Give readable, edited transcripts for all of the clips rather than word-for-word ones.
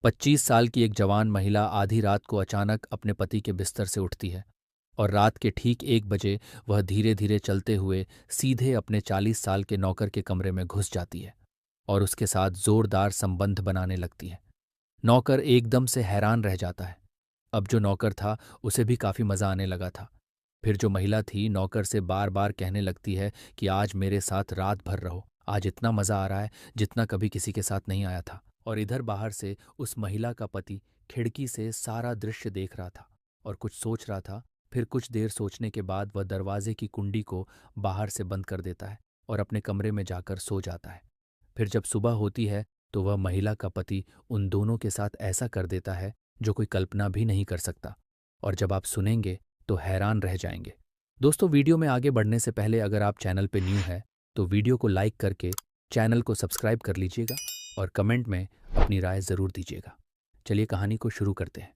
25 साल की एक जवान महिला आधी रात को अचानक अपने पति के बिस्तर से उठती है और रात के ठीक 1 बजे वह धीरे धीरे चलते हुए सीधे अपने 40 साल के नौकर के कमरे में घुस जाती है और उसके साथ जोरदार संबंध बनाने लगती है। नौकर एकदम से हैरान रह जाता है। अब जो नौकर था उसे भी काफी मजा आने लगा था। फिर जो महिला थी नौकर से बार बार कहने लगती है कि आज मेरे साथ रात भर रहो, आज इतना मजा आ रहा है जितना कभी किसी के साथ नहीं आया था। और इधर बाहर से उस महिला का पति खिड़की से सारा दृश्य देख रहा था और कुछ सोच रहा था। फिर कुछ देर सोचने के बाद वह दरवाजे की कुंडी को बाहर से बंद कर देता है और अपने कमरे में जाकर सो जाता है। फिर जब सुबह होती है तो वह महिला का पति उन दोनों के साथ ऐसा कर देता है जो कोई कल्पना भी नहीं कर सकता। और जब आप सुनेंगे तो हैरान रह जाएंगे। दोस्तों, वीडियो में आगे बढ़ने से पहले अगर आप चैनल पे न्यू है तो वीडियो को लाइक करके चैनल को सब्सक्राइब कर लीजिएगा और कमेंट में अपनी राय ज़रूर दीजिएगा। चलिए कहानी को शुरू करते हैं।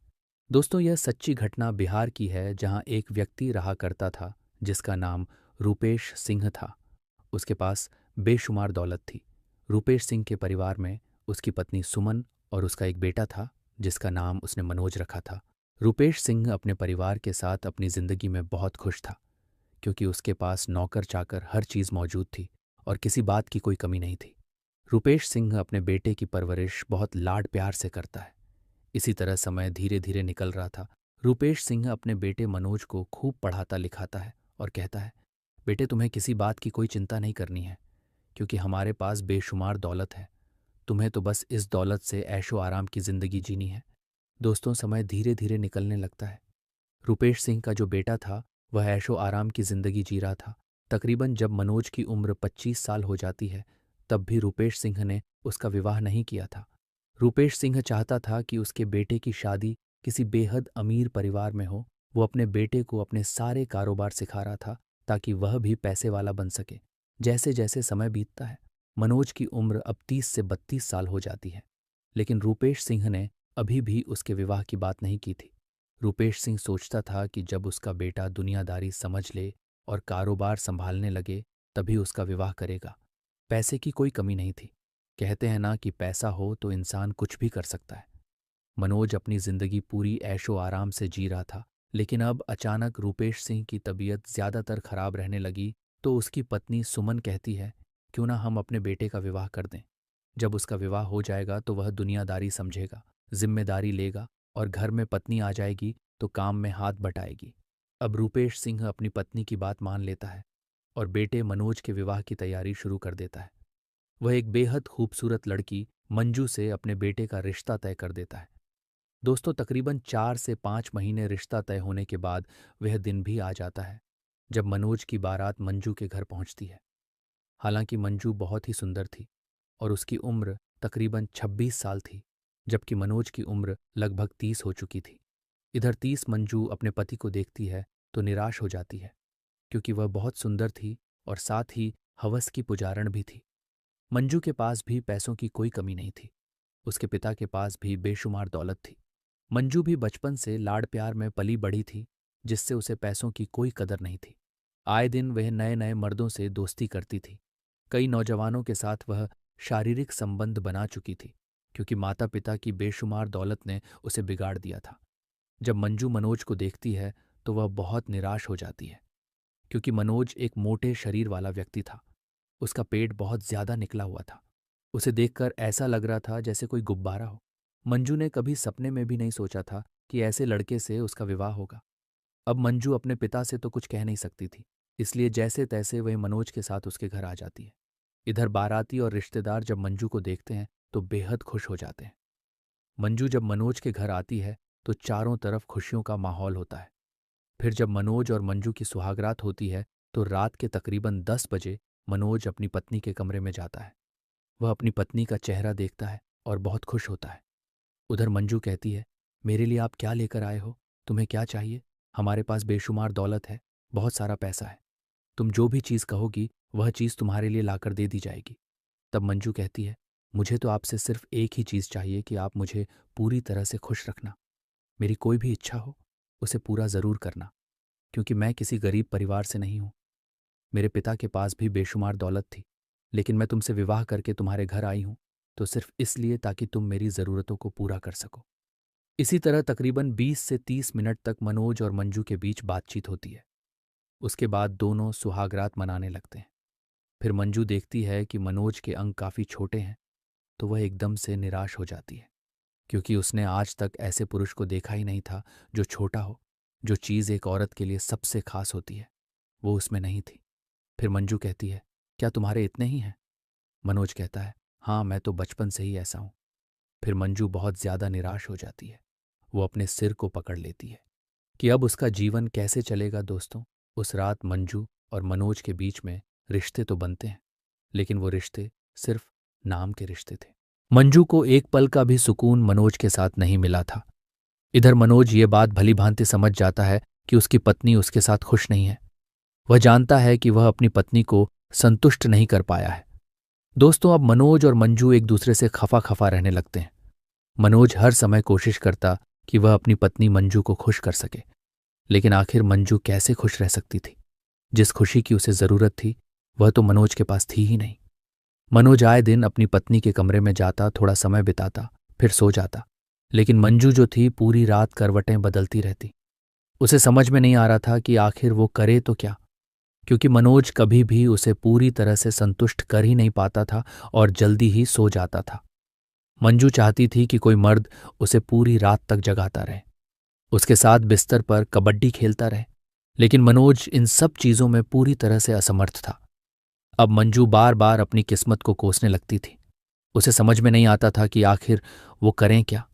दोस्तों, यह सच्ची घटना बिहार की है जहां एक व्यक्ति रहा करता था जिसका नाम रूपेश सिंह था। उसके पास बेशुमार दौलत थी। रूपेश सिंह के परिवार में उसकी पत्नी सुमन और उसका एक बेटा था जिसका नाम उसने मनोज रखा था। रूपेश सिंह अपने परिवार के साथ अपनी जिंदगी में बहुत खुश था क्योंकि उसके पास नौकर चाकर हर चीज मौजूद थी और किसी बात की कोई कमी नहीं थी। रूपेश सिंह अपने बेटे की परवरिश बहुत लाड प्यार से करता है। इसी तरह समय धीरे धीरे निकल रहा था। रूपेश सिंह अपने बेटे मनोज को खूब पढ़ाता लिखाता है और कहता है, बेटे तुम्हें किसी बात की कोई चिंता नहीं करनी है क्योंकि हमारे पास बेशुमार दौलत है। तुम्हें तो बस इस दौलत से ऐशो आराम की जिंदगी जीनी है। दोस्तों, समय धीरे धीरे निकलने लगता है। रूपेश सिंह का जो बेटा था वह ऐशो आराम की जिंदगी जी रहा था। तकरीबन जब मनोज की उम्र 25 साल हो जाती है तब भी रूपेश सिंह ने उसका विवाह नहीं किया था। रूपेश सिंह चाहता था कि उसके बेटे की शादी किसी बेहद अमीर परिवार में हो। वो अपने बेटे को अपने सारे कारोबार सिखा रहा था ताकि वह भी पैसे वाला बन सके। जैसे जैसे समय बीतता है मनोज की उम्र अब 30 से 32 साल हो जाती है, लेकिन रूपेश सिंह ने अभी भी उसके विवाह की बात नहीं की थी। रूपेश सिंह सोचता था कि जब उसका बेटा दुनियादारी समझ ले और कारोबार संभालने लगे तभी उसका विवाह करेगा। पैसे की कोई कमी नहीं थी। कहते हैं ना कि पैसा हो तो इंसान कुछ भी कर सकता है। मनोज अपनी जिंदगी पूरी ऐशो आराम से जी रहा था, लेकिन अब अचानक रूपेश सिंह की तबीयत ज्यादातर खराब रहने लगी तो उसकी पत्नी सुमन कहती है, क्यों ना हम अपने बेटे का विवाह कर दें। जब उसका विवाह हो जाएगा तो वह दुनियादारी समझेगा, जिम्मेदारी लेगा और घर में पत्नी आ जाएगी तो काम में हाथ बटाएगी। अब रूपेश सिंह अपनी पत्नी की बात मान लेता है और बेटे मनोज के विवाह की तैयारी शुरू कर देता है। वह एक बेहद खूबसूरत लड़की मंजू से अपने बेटे का रिश्ता तय कर देता है। दोस्तों, तकरीबन 4 से 5 महीने रिश्ता तय होने के बाद वह दिन भी आ जाता है जब मनोज की बारात मंजू के घर पहुंचती है। हालांकि मंजू बहुत ही सुंदर थी और उसकी उम्र तकरीबन 26 साल थी, जबकि मनोज की उम्र लगभग 30 हो चुकी थी। इधर 30 मंजू अपने पति को देखती है तो निराश हो जाती है क्योंकि वह बहुत सुंदर थी और साथ ही हवस की पुजारण भी थी। मंजू के पास भी पैसों की कोई कमी नहीं थी। उसके पिता के पास भी बेशुमार दौलत थी। मंजू भी बचपन से लाड़ प्यार में पली बढ़ी थी जिससे उसे पैसों की कोई कदर नहीं थी। आए दिन वह नए नए मर्दों से दोस्ती करती थी। कई नौजवानों के साथ वह शारीरिक संबंध बना चुकी थी क्योंकि माता पिता की बेशुमार दौलत ने उसे बिगाड़ दिया था। जब मंजू मनोज को देखती है तो वह बहुत निराश हो जाती है क्योंकि मनोज एक मोटे शरीर वाला व्यक्ति था। उसका पेट बहुत ज्यादा निकला हुआ था। उसे देखकर ऐसा लग रहा था जैसे कोई गुब्बारा हो। मंजू ने कभी सपने में भी नहीं सोचा था कि ऐसे लड़के से उसका विवाह होगा। अब मंजू अपने पिता से तो कुछ कह नहीं सकती थी, इसलिए जैसे तैसे वह मनोज के साथ उसके घर आ जाती है। इधर बाराती और रिश्तेदार जब मंजू को देखते हैं तो बेहद खुश हो जाते हैं। मंजू जब मनोज के घर आती है तो चारों तरफ खुशियों का माहौल होता है। फिर जब मनोज और मंजू की सुहागरात होती है तो रात के तकरीबन 10 बजे मनोज अपनी पत्नी के कमरे में जाता है। वह अपनी पत्नी का चेहरा देखता है और बहुत खुश होता है। उधर मंजू कहती है, मेरे लिए आप क्या लेकर आए हो? तुम्हें क्या चाहिए? हमारे पास बेशुमार दौलत है, बहुत सारा पैसा है। तुम जो भी चीज़ कहोगी वह चीज़ तुम्हारे लिए लाकर दे दी जाएगी। तब मंजू कहती है, मुझे तो आपसे सिर्फ एक ही चीज़ चाहिए कि आप मुझे पूरी तरह से खुश रखना। मेरी कोई भी इच्छा हो उसे पूरा ज़रूर करना, क्योंकि मैं किसी गरीब परिवार से नहीं हूँ। मेरे पिता के पास भी बेशुमार दौलत थी, लेकिन मैं तुमसे विवाह करके तुम्हारे घर आई हूँ तो सिर्फ इसलिए ताकि तुम मेरी ज़रूरतों को पूरा कर सको। इसी तरह तकरीबन 20 से 30 मिनट तक मनोज और मंजू के बीच बातचीत होती है। उसके बाद दोनों सुहागरात मनाने लगते हैं। फिर मंजू देखती है कि मनोज के अंग काफ़ी छोटे हैं, तो वह एकदम से निराश हो जाती है, क्योंकि उसने आज तक ऐसे पुरुष को देखा ही नहीं था जो छोटा हो। जो चीज़ एक औरत के लिए सबसे खास होती है, वो उसमें नहीं थी। फिर मंजू कहती है, क्या तुम्हारे इतने ही हैं? मनोज कहता है, हाँ, मैं तो बचपन से ही ऐसा हूँ। फिर मंजू बहुत ज़्यादा निराश हो जाती है। वो अपने सिर को पकड़ लेती है कि अब उसका जीवन कैसे चलेगा। दोस्तों, उस रात मंजू और मनोज के बीच में रिश्ते तो बनते हैं, लेकिन वो रिश्ते सिर्फ नाम के रिश्ते थे। मंजू को एक पल का भी सुकून मनोज के साथ नहीं मिला था। इधर मनोज ये बात भली भांति समझ जाता है कि उसकी पत्नी उसके साथ खुश नहीं है। वह जानता है कि वह अपनी पत्नी को संतुष्ट नहीं कर पाया है। दोस्तों, अब मनोज और मंजू एक दूसरे से खफा खफा रहने लगते हैं। मनोज हर समय कोशिश करता कि वह अपनी पत्नी मंजू को खुश कर सके, लेकिन आखिर मंजू कैसे खुश रह सकती थी? जिस खुशी की उसे जरूरत थी वह तो मनोज के पास थी ही नहीं। मनोज आए दिन अपनी पत्नी के कमरे में जाता, थोड़ा समय बिताता, फिर सो जाता, लेकिन मंजू जो थी पूरी रात करवटें बदलती रहती। उसे समझ में नहीं आ रहा था कि आखिर वो करे तो क्या, क्योंकि मनोज कभी भी उसे पूरी तरह से संतुष्ट कर ही नहीं पाता था और जल्दी ही सो जाता था। मंजू चाहती थी कि कोई मर्द उसे पूरी रात तक जगाता रहे, उसके साथ बिस्तर पर कबड्डी खेलता रहे, लेकिन मनोज इन सब चीजों में पूरी तरह से असमर्थ था। अब मंजू बार बार अपनी किस्मत को कोसने लगती थी। उसे समझ में नहीं आता था कि आखिर वो करें क्या।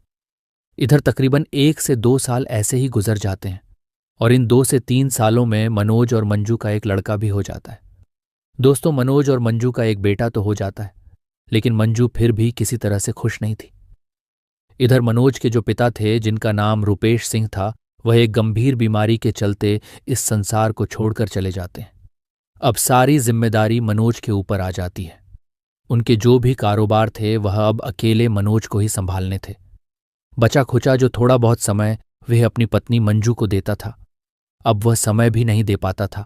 इधर तकरीबन 1 से 2 साल ऐसे ही गुजर जाते हैं और इन 2 से 3 सालों में मनोज और मंजू का एक लड़का भी हो जाता है। दोस्तों, मनोज और मंजू का एक बेटा तो हो जाता है, लेकिन मंजू फिर भी किसी तरह से खुश नहीं थी। इधर मनोज के जो पिता थे, जिनका नाम रूपेश सिंह था, वह एक गंभीर बीमारी के चलते इस संसार को छोड़कर चले जाते हैं। अब सारी जिम्मेदारी मनोज के ऊपर आ जाती है। उनके जो भी कारोबार थे वह अब अकेले मनोज को ही संभालने थे। बचा खुचा जो थोड़ा बहुत समय वह अपनी पत्नी मंजू को देता था, अब वह समय भी नहीं दे पाता था।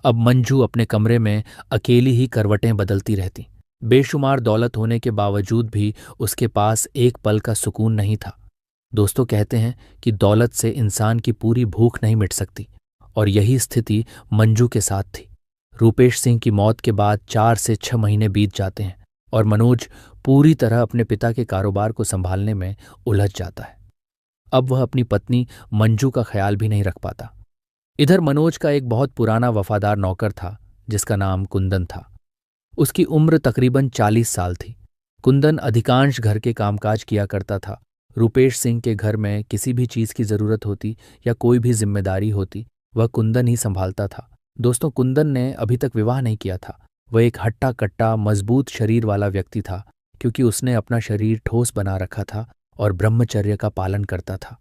अब मंजू अपने कमरे में अकेली ही करवटें बदलती रहती। बेशुमार दौलत होने के बावजूद भी उसके पास एक पल का सुकून नहीं था। दोस्तों, कहते हैं कि दौलत से इंसान की पूरी भूख नहीं मिट सकती, और यही स्थिति मंजू के साथ थी। रूपेश सिंह की मौत के बाद 4 से 6 महीने बीत जाते हैं और मनोज पूरी तरह अपने पिता के कारोबार को संभालने में उलझ जाता है। अब वह अपनी पत्नी मंजू का ख्याल भी नहीं रख पाता। इधर मनोज का एक बहुत पुराना वफादार नौकर था, जिसका नाम कुंदन था। उसकी उम्र तकरीबन 40 साल थी। कुंदन अधिकांश घर के कामकाज किया करता था। रूपेश सिंह के घर में किसी भी चीज की जरूरत होती या कोई भी जिम्मेदारी होती, वह कुंदन ही संभालता था। दोस्तों, कुंदन ने अभी तक विवाह नहीं किया था। वह एक हट्टा कट्टा मजबूत शरीर वाला व्यक्ति था, क्योंकि उसने अपना शरीर ठोस बना रखा था और ब्रह्मचर्य का पालन करता था।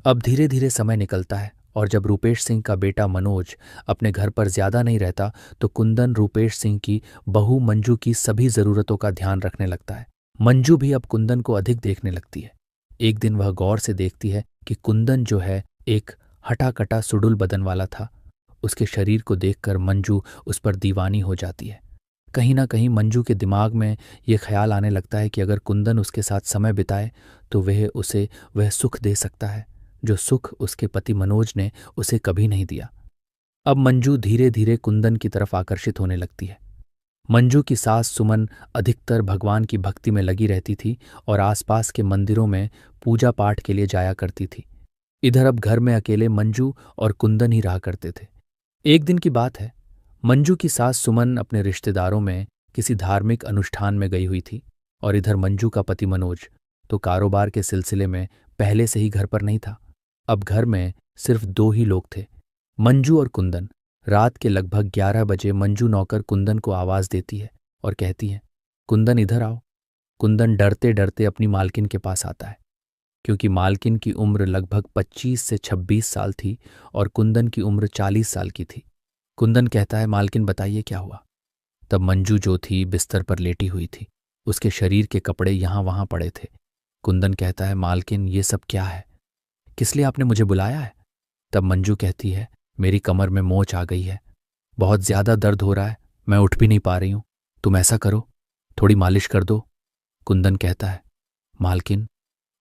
अब धीरे धीरे समय निकलता है और जब रूपेश सिंह का बेटा मनोज अपने घर पर ज्यादा नहीं रहता, तो कुंदन रूपेश सिंह की बहू मंजू की सभी जरूरतों का ध्यान रखने लगता है। मंजू भी अब कुंदन को अधिक देखने लगती है। एक दिन वह गौर से देखती है कि कुंदन जो है एक हटाकटा सुडुल बदन वाला था। उसके शरीर को देखकर मंजू उस पर दीवानी हो जाती है। कहीं ना कहीं मंजू के दिमाग में यह ख्याल आने लगता है कि अगर कुंदन उसके साथ समय बिताए तो वह उसे वह सुख दे सकता है जो सुख उसके पति मनोज ने उसे कभी नहीं दिया। अब मंजू धीरे धीरे कुंदन की तरफ आकर्षित होने लगती है। मंजू की सास सुमन अधिकतर भगवान की भक्ति में लगी रहती थी और आसपास के मंदिरों में पूजा पाठ के लिए जाया करती थी। इधर अब घर में अकेले मंजू और कुंदन ही रहा करते थे। एक दिन की बात है, मंजू की सास सुमन अपने रिश्तेदारों में किसी धार्मिक अनुष्ठान में गई हुई थी और इधर मंजू का पति मनोज तो कारोबार के सिलसिले में पहले से ही घर पर नहीं था। अब घर में सिर्फ 2 ही लोग थे, मंजू और कुंदन। रात के लगभग 11 बजे मंजू नौकर कुंदन को आवाज देती है और कहती है, कुंदन इधर आओ। कुंदन डरते डरते अपनी मालकिन के पास आता है, क्योंकि मालकिन की उम्र लगभग 25 से 26 साल थी और कुंदन की उम्र 40 साल की थी। कुंदन कहता है, मालकिन बताइए क्या हुआ। तब मंजू जो थी बिस्तर पर लेटी हुई थी, उसके शरीर के कपड़े यहां वहां पड़े थे। कुंदन कहता है, मालकिन ये सब क्या है, किस लिए आपने मुझे बुलाया है। तब मंजू कहती है, मेरी कमर में मोच आ गई है, बहुत ज्यादा दर्द हो रहा है, मैं उठ भी नहीं पा रही हूं। तुम ऐसा करो, थोड़ी मालिश कर दो। कुंदन कहता है, मालकिन,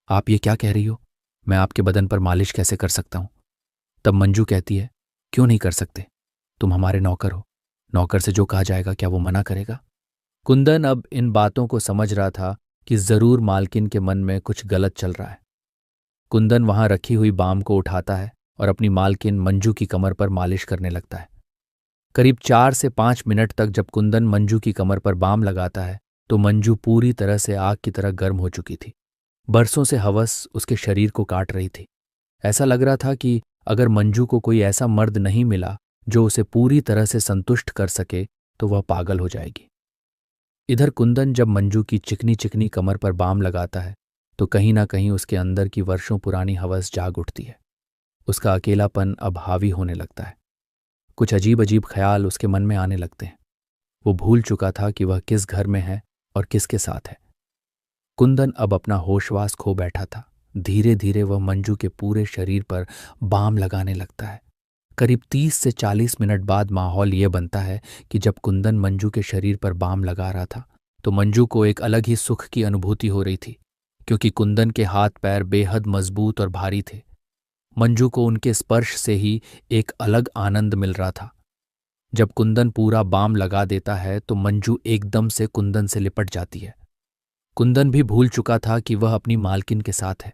आप ये क्या कह रही हो? मैं आपके बदन पर मालिश कैसे कर सकता हूं? तब मंजू कहती है, क्यों नहीं कर सकते? तुम हमारे नौकर हो। नौकर से जो कहा जाएगा क्या वो मना करेगा? कुंदन अब इन बातों को समझ रहा था कि जरूर मालकिन के मन में कुछ गलत चल रहा है। कुंदन वहां रखी हुई बाम को उठाता है और अपनी मालकिन मंजू की कमर पर मालिश करने लगता है। करीब 4 से 5 मिनट तक जब कुंदन मंजू की कमर पर बाम लगाता है तो मंजू पूरी तरह से आग की तरह गर्म हो चुकी थी। बरसों से हवस उसके शरीर को काट रही थी। ऐसा लग रहा था कि अगर मंजू को कोई ऐसा मर्द नहीं मिला जो उसे पूरी तरह से संतुष्ट कर सके तो वह पागल हो जाएगी। इधर कुंदन जब मंजू की चिकनी चिकनी कमर पर बाम लगाता है तो कहीं ना कहीं उसके अंदर की वर्षों पुरानी हवस जाग उठती है। उसका अकेलापन अब हावी होने लगता है। कुछ अजीब अजीब ख्याल उसके मन में आने लगते हैं। वो भूल चुका था कि वह किस घर में है और किसके साथ है। कुंदन अब अपना होशवास खो बैठा था। धीरे धीरे वह मंजू के पूरे शरीर पर बाम लगाने लगता है। करीब 30 से 40 मिनट बाद माहौल ये बनता है कि जब कुंदन मंजू के शरीर पर बाम लगा रहा था तो मंजू को एक अलग ही सुख की अनुभूति हो रही थी, क्योंकि कुंदन के हाथ पैर बेहद मजबूत और भारी थे। मंजू को उनके स्पर्श से ही एक अलग आनंद मिल रहा था। जब कुंदन पूरा बाम लगा देता है तो मंजू एकदम से कुंदन से लिपट जाती है। कुंदन भी भूल चुका था कि वह अपनी मालकिन के साथ है।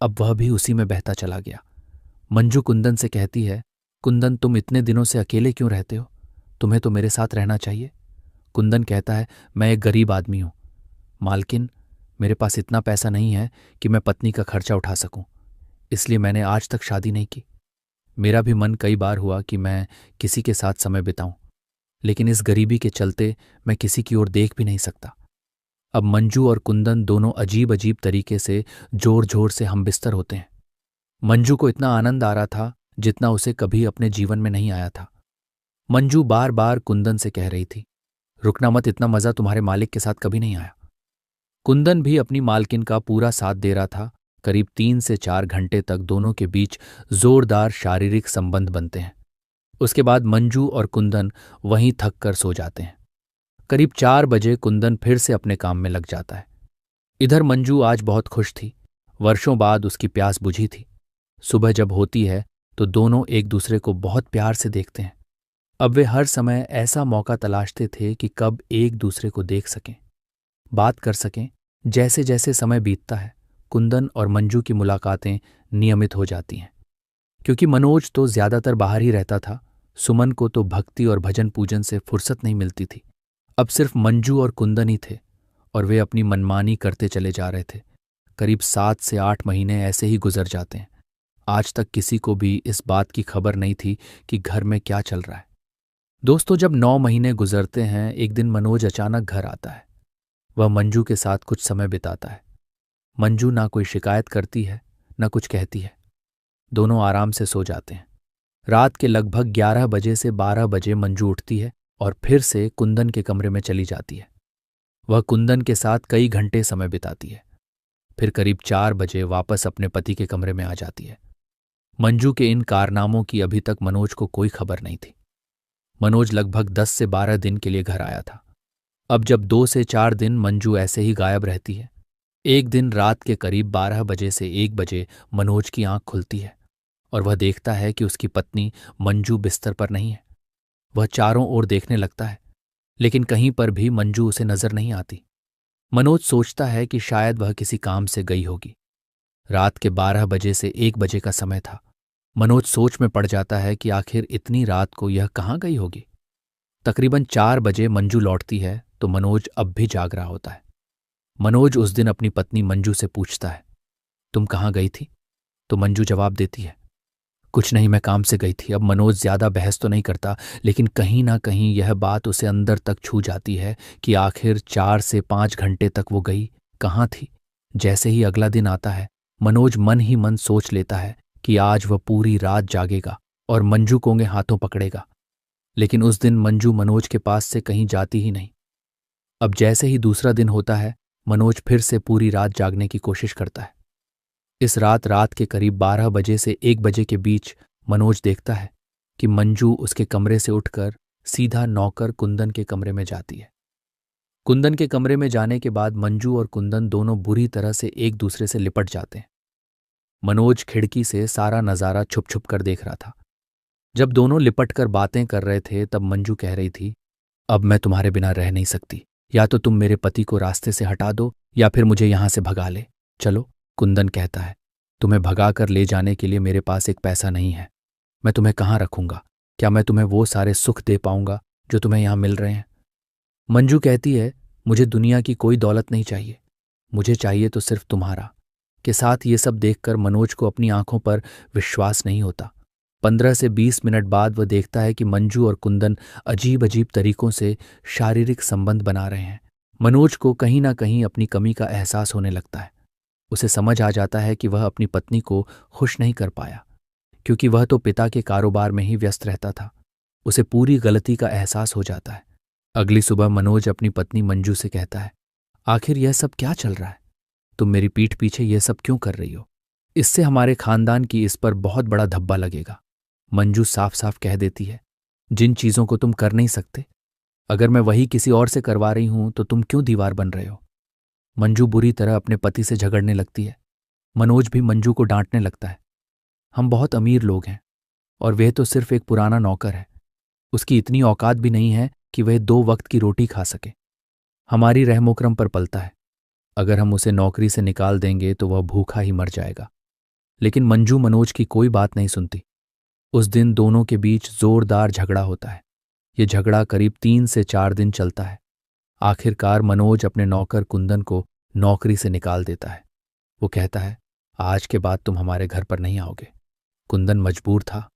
अब वह भी उसी में बहता चला गया। मंजू कुंदन से कहती है, कुंदन, तुम इतने दिनों से अकेले क्यों रहते हो? तुम्हें तो मेरे साथ रहना चाहिए। कुंदन कहता है, मैं एक गरीब आदमी हूं मालकिन, मेरे पास इतना पैसा नहीं है कि मैं पत्नी का खर्चा उठा सकूं, इसलिए मैंने आज तक शादी नहीं की। मेरा भी मन कई बार हुआ कि मैं किसी के साथ समय बिताऊं, लेकिन इस गरीबी के चलते मैं किसी की ओर देख भी नहीं सकता। अब मंजू और कुंदन दोनों अजीब अजीब तरीके से जोर जोर से हम बिस्तर होते हैं। मंजू को इतना आनंद आ रहा था जितना उसे कभी अपने जीवन में नहीं आया था। मंजू बार बार कुंदन से कह रही थी, रुकना मत, इतना मजा तुम्हारे मालिक के साथ कभी नहीं आया। कुंदन भी अपनी मालकिन का पूरा साथ दे रहा था। करीब 3 से 4 घंटे तक दोनों के बीच जोरदार शारीरिक संबंध बनते हैं। उसके बाद मंजू और कुंदन वहीं थक कर सो जाते हैं। करीब 4 बजे कुंदन फिर से अपने काम में लग जाता है। इधर मंजू आज बहुत खुश थी। वर्षों बाद उसकी प्यास बुझी थी। सुबह जब होती है तो दोनों एक दूसरे को बहुत प्यार से देखते हैं। अब वे हर समय ऐसा मौका तलाशते थे कि कब एक दूसरे को देख सकें, बात कर सकें। जैसे जैसे समय बीतता है कुंदन और मंजू की मुलाकातें नियमित हो जाती हैं। क्योंकि मनोज तो ज्यादातर बाहर ही रहता था, सुमन को तो भक्ति और भजन पूजन से फुर्सत नहीं मिलती थी। अब सिर्फ मंजू और कुंदन ही थे और वे अपनी मनमानी करते चले जा रहे थे। करीब 7 से 8 महीने ऐसे ही गुजर जाते हैं। आज तक किसी को भी इस बात की खबर नहीं थी कि घर में क्या चल रहा है। दोस्तों, जब 9 महीने गुजरते हैं, एक दिन मनोज अचानक घर आता है। वह मंजू के साथ कुछ समय बिताता है। मंजू ना कोई शिकायत करती है, ना कुछ कहती है। दोनों आराम से सो जाते हैं। रात के लगभग 11 बजे से 12 बजे मंजू उठती है और फिर से कुंदन के कमरे में चली जाती है। वह कुंदन के साथ कई घंटे समय बिताती है। फिर करीब 4 बजे वापस अपने पति के कमरे में आ जाती है। मंजू के इन कारनामों की अभी तक मनोज को कोई खबर नहीं थी। मनोज लगभग 10 से 12 दिन के लिए घर आया था। अब जब 2 से 4 दिन मंजू ऐसे ही गायब रहती है, एक दिन रात के करीब 12 बजे से 1 बजे मनोज की आंख खुलती है और वह देखता है कि उसकी पत्नी मंजू बिस्तर पर नहीं है। वह चारों ओर देखने लगता है, लेकिन कहीं पर भी मंजू उसे नजर नहीं आती। मनोज सोचता है कि शायद वह किसी काम से गई होगी। रात के 12 बजे से 1 बजे का समय था। मनोज सोच में पड़ जाता है कि आखिर इतनी रात को यह कहाँ गई होगी। तकरीबन 4 बजे मंजू लौटती है तो मनोज अब भी जाग रहा होता है। मनोज उस दिन अपनी पत्नी मंजू से पूछता है, तुम कहाँ गई थी? तो मंजू जवाब देती है, कुछ नहीं, मैं काम से गई थी। अब मनोज ज्यादा बहस तो नहीं करता, लेकिन कहीं ना कहीं यह बात उसे अंदर तक छू जाती है कि आखिर 4 से 5 घंटे तक वो गई कहाँ थी। जैसे ही अगला दिन आता है, मनोज मन ही मन सोच लेता है कि आज वह पूरी रात जागेगा और मंजू को हाथों पकड़ेगा। लेकिन उस दिन मंजू मनोज के पास से कहीं जाती ही नहीं। अब जैसे ही दूसरा दिन होता है, मनोज फिर से पूरी रात जागने की कोशिश करता है। इस रात के करीब 12 बजे से 1 बजे के बीच मनोज देखता है कि मंजू उसके कमरे से उठकर सीधा नौकर कुंदन के कमरे में जाती है। कुंदन के कमरे में जाने के बाद मंजू और कुंदन दोनों बुरी तरह से एक दूसरे से लिपट जाते हैं। मनोज खिड़की से सारा नज़ारा छुप छुप कर देख रहा था। जब दोनों लिपट कर बातें कर रहे थे तब मंजू कह रही थी, अब मैं तुम्हारे बिना रह नहीं सकती। या तो तुम मेरे पति को रास्ते से हटा दो या फिर मुझे यहां से भगा ले चलो। कुंदन कहता है, तुम्हें भगा कर ले जाने के लिए मेरे पास एक पैसा नहीं है। मैं तुम्हें कहाँ रखूंगा? क्या मैं तुम्हें वो सारे सुख दे पाऊंगा जो तुम्हें यहां मिल रहे हैं? मंजू कहती है, मुझे दुनिया की कोई दौलत नहीं चाहिए, मुझे चाहिए तो सिर्फ तुम्हारा। के साथ ये सब देखकर मनोज को अपनी आंखों पर विश्वास नहीं होता। 15 से 20 मिनट बाद वह देखता है कि मंजू और कुंदन अजीब अजीब तरीकों से शारीरिक संबंध बना रहे हैं। मनोज को कहीं ना कहीं अपनी कमी का एहसास होने लगता है। उसे समझ आ जाता है कि वह अपनी पत्नी को खुश नहीं कर पाया, क्योंकि वह तो पिता के कारोबार में ही व्यस्त रहता था। उसे पूरी गलती का एहसास हो जाता है। अगली सुबह मनोज अपनी पत्नी मंजू से कहता है, आखिर यह सब क्या चल रहा है? तुम मेरी पीठ पीछे यह सब क्यों कर रही हो? इससे हमारे खानदान की इस पर बहुत बड़ा धब्बा लगेगा। मंजू साफ साफ कह देती है, जिन चीजों को तुम कर नहीं सकते, अगर मैं वही किसी और से करवा रही हूं तो तुम क्यों दीवार बन रहे हो? मंजू बुरी तरह अपने पति से झगड़ने लगती है। मनोज भी मंजू को डांटने लगता है। हम बहुत अमीर लोग हैं और वह तो सिर्फ एक पुराना नौकर है। उसकी इतनी औकात भी नहीं है कि वह 2 वक्त की रोटी खा सके। हमारी रहमोकरम पर पलता है। अगर हम उसे नौकरी से निकाल देंगे तो वह भूखा ही मर जाएगा। लेकिन मंजू मनोज की कोई बात नहीं सुनती। उस दिन दोनों के बीच जोरदार झगड़ा होता है। ये झगड़ा करीब 3 से 4 दिन चलता है। आखिरकार मनोज अपने नौकर कुंदन को नौकरी से निकाल देता है। वो कहता है, आज के बाद तुम हमारे घर पर नहीं आओगे। कुंदन मजबूर था।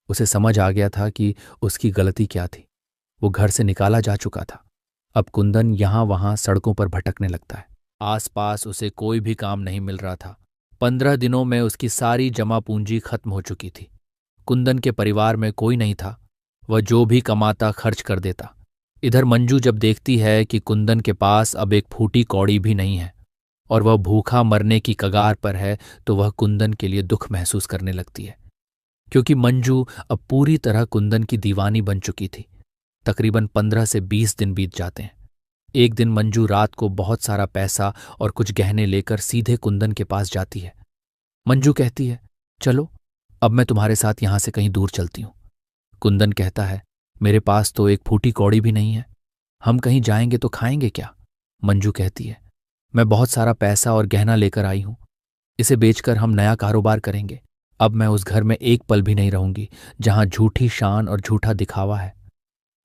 उसे समझ आ गया था कि उसकी गलती क्या थी। वो घर से निकाला जा चुका था। अब कुंदन यहां वहां सड़कों पर भटकने लगता है। आसपास उसे कोई भी काम नहीं मिल रहा था। 15 दिनों में उसकी सारी जमा पूंजी खत्म हो चुकी थी। कुंदन के परिवार में कोई नहीं था। वह जो भी कमाता खर्च कर देता। इधर मंजू जब देखती है कि कुंदन के पास अब एक फूटी कौड़ी भी नहीं है और वह भूखा मरने की कगार पर है, तो वह कुंदन के लिए दुख महसूस करने लगती है, क्योंकि मंजू अब पूरी तरह कुंदन की दीवानी बन चुकी थी। तकरीबन 15 से 20 दिन बीत जाते हैं। एक दिन मंजू रात को बहुत सारा पैसा और कुछ गहने लेकर सीधे कुंदन के पास जाती है। मंजू कहती है, चलो अब मैं तुम्हारे साथ यहां से कहीं दूर चलती हूं। कुंदन कहता है, मेरे पास तो एक फूटी कौड़ी भी नहीं है। हम कहीं जाएंगे तो खाएंगे क्या? मंजू कहती है, मैं बहुत सारा पैसा और गहना लेकर आई हूं। इसे बेचकर हम नया कारोबार करेंगे। अब मैं उस घर में एक पल भी नहीं रहूंगी जहां झूठी शान और झूठा दिखावा है।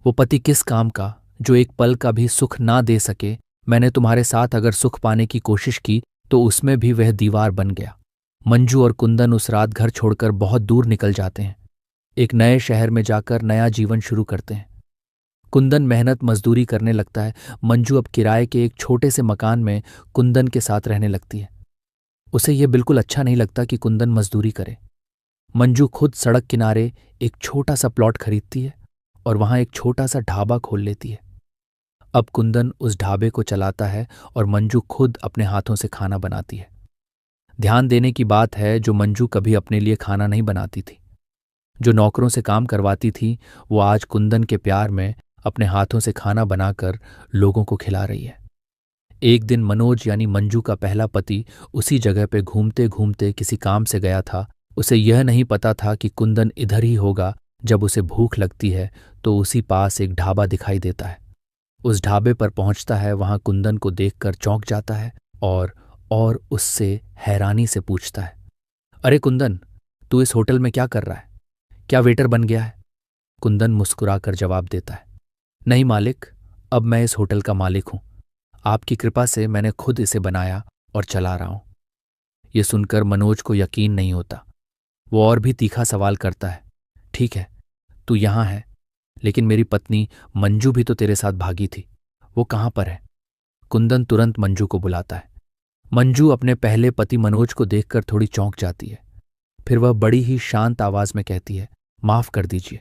वो पति किस काम का जो एक पल का भी सुख ना दे सके। मैंने तुम्हारे साथ अगर सुख पाने की कोशिश की तो उसमें भी वह दीवार बन गया। मंजू और कुंदन उस रात घर छोड़कर बहुत दूर निकल जाते हैं। एक नए शहर में जाकर नया जीवन शुरू करते हैं। कुंदन मेहनत मजदूरी करने लगता है। मंजू अब किराए के एक छोटे से मकान में कुंदन के साथ रहने लगती है। उसे यह बिल्कुल अच्छा नहीं लगता कि कुंदन मजदूरी करे। मंजू खुद सड़क किनारे एक छोटा सा प्लॉट खरीदती है और वहां एक छोटा सा ढाबा खोल लेती है। अब कुंदन उस ढाबे को चलाता है और मंजू खुद अपने हाथों से खाना बनाती है। ध्यान देने की बात है, जो मंजू कभी अपने लिए खाना नहीं बनाती थी, जो नौकरों से काम करवाती थी, वो आज कुंदन के प्यार में अपने हाथों से खाना बनाकर लोगों को खिला रही है। एक दिन मनोज यानी मंजू का पहला पति उसी जगह पे घूमते घूमते किसी काम से गया था। उसे यह नहीं पता था कि कुंदन इधर ही होगा। जब उसे भूख लगती है तो उसी पास एक ढाबा दिखाई देता है। उस ढाबे पर पहुंचता है। वहां कुंदन को देखकर चौंक जाता है और उससे हैरानी से पूछता है, अरे कुंदन, तू इस होटल में क्या कर रहा है? क्या वेटर बन गया है? कुंदन मुस्कुराकर जवाब देता है, नहीं मालिक, अब मैं इस होटल का मालिक हूं। आपकी कृपा से मैंने खुद इसे बनाया और चला रहा हूं। यह सुनकर मनोज को यकीन नहीं होता। वो और भी तीखा सवाल करता है, ठीक है, तू यहां है, लेकिन मेरी पत्नी मंजू भी तो तेरे साथ भागी थी। वो कहां पर है? कुंदन तुरंत मंजू को बुलाता है। मंजू अपने पहले पति मनोज को देखकर थोड़ी चौंक जाती है। फिर वह बड़ी ही शांत आवाज में कहती है, माफ कर दीजिए,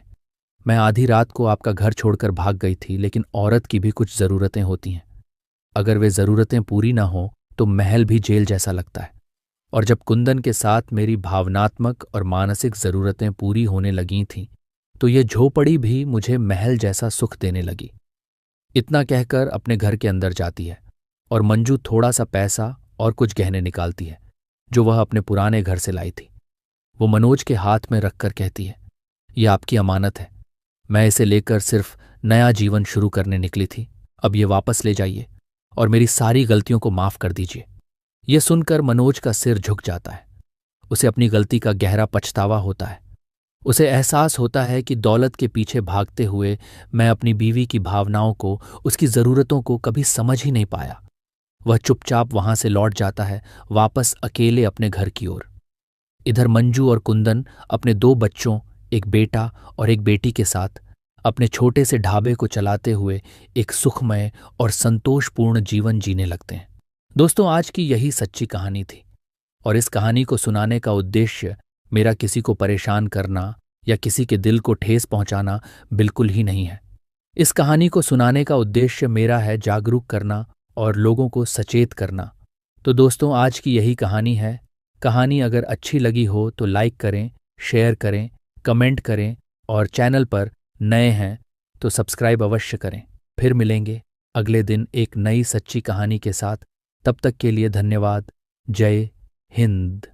मैं आधी रात को आपका घर छोड़कर भाग गई थी, लेकिन औरत की भी कुछ जरूरतें होती हैं। अगर वे जरूरतें पूरी ना हो तो महल भी जेल जैसा लगता है। और जब कुंदन के साथ मेरी भावनात्मक और मानसिक जरूरतें पूरी होने लगीं थीं, तो ये झोपड़ी भी मुझे महल जैसा सुख देने लगी। इतना कहकर अपने घर के अंदर जाती है और मंजू थोड़ा सा पैसा और कुछ गहने निकालती है जो वह अपने पुराने घर से लाई थी। वो मनोज के हाथ में रखकर कहती है, यह आपकी अमानत है। मैं इसे लेकर सिर्फ नया जीवन शुरू करने निकली थी। अब ये वापस ले जाइए और मेरी सारी गलतियों को माफ कर दीजिए। यह सुनकर मनोज का सिर झुक जाता है। उसे अपनी गलती का गहरा पछतावा होता है। उसे एहसास होता है कि दौलत के पीछे भागते हुए मैं अपनी बीवी की भावनाओं को, उसकी ज़रूरतों को कभी समझ ही नहीं पाया। वह चुपचाप वहां से लौट जाता है, वापस अकेले अपने घर की ओर। इधर मंजू और कुंदन अपने 2 बच्चों, एक बेटा और एक बेटी के साथ अपने छोटे से ढाबे को चलाते हुए एक सुखमय और संतोषपूर्ण जीवन जीने लगते हैं। दोस्तों, आज की यही सच्ची कहानी थी और इस कहानी को सुनाने का उद्देश्य मेरा किसी को परेशान करना या किसी के दिल को ठेस पहुंचाना बिल्कुल ही नहीं है। इस कहानी को सुनाने का उद्देश्य मेरा है जागरूक करना और लोगों को सचेत करना। तो दोस्तों, आज की यही कहानी है। कहानी अगर अच्छी लगी हो तो लाइक करें, शेयर करें, कमेंट करें और चैनल पर नए हैं तो सब्सक्राइब अवश्य करें। फिर मिलेंगे अगले दिन एक नई सच्ची कहानी के साथ। तब तक के लिए धन्यवाद। जय हिंद।